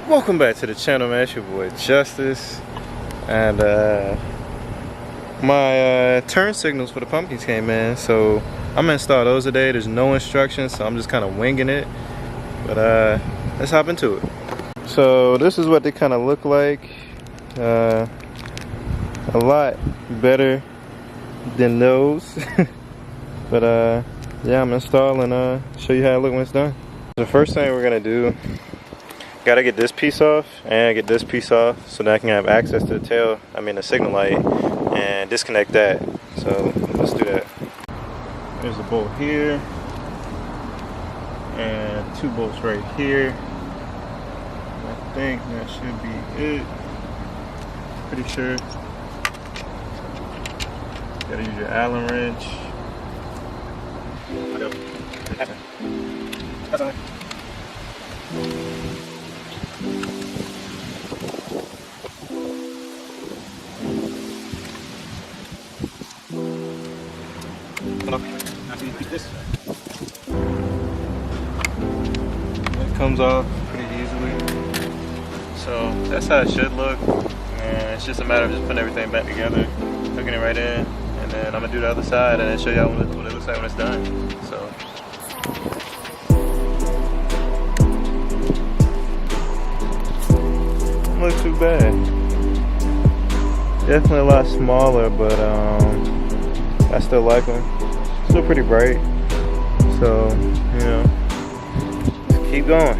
Welcome back to the channel, man. It's your boy Justice, and my turn signals for the pumpkins came in, so I'm gonna install those today. There's no instructions, so I'm just kind of winging it, but let's hop into it. So this is what they kind of look like. A lot better than those. But yeah, I'm installing, show you how it looks when it's done. The first thing we're gonna do, gotta get this piece off and get this piece off so that I can have access to the the signal light, and disconnect that. So let's do that. There's a bolt here and two bolts right here. I think that should be it. Pretty sure. Gotta use your Allen wrench. That's all right. It comes off pretty easily. So that's how it should look. And it's just a matter of just putting everything back together, hooking it right in, and then I'm gonna do the other side and then show y'all what it looks like when it's done. So don't look too bad. Definitely a lot smaller, but I still like them. Still pretty bright. So, you know, just keep going.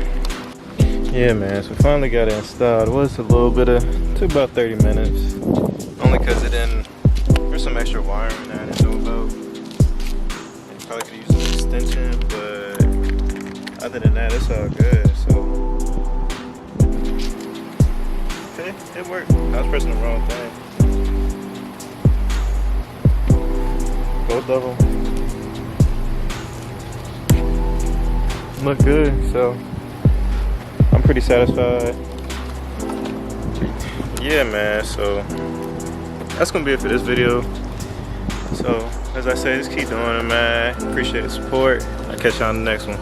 Yeah, man, so finally got it installed. It was a little bit of, took about 30 minutes. Only because it didn't, there's some extra wiring that I didn't know about. And probably could use an extension, but other than that, it's all good. So, okay, it worked. I was pressing the wrong thing. Both of them look good, so I'm pretty satisfied. Yeah, man, so that's gonna be it for this video. So as I say, just keep doing it, man. Appreciate the support. I'll catch y'all on the next one.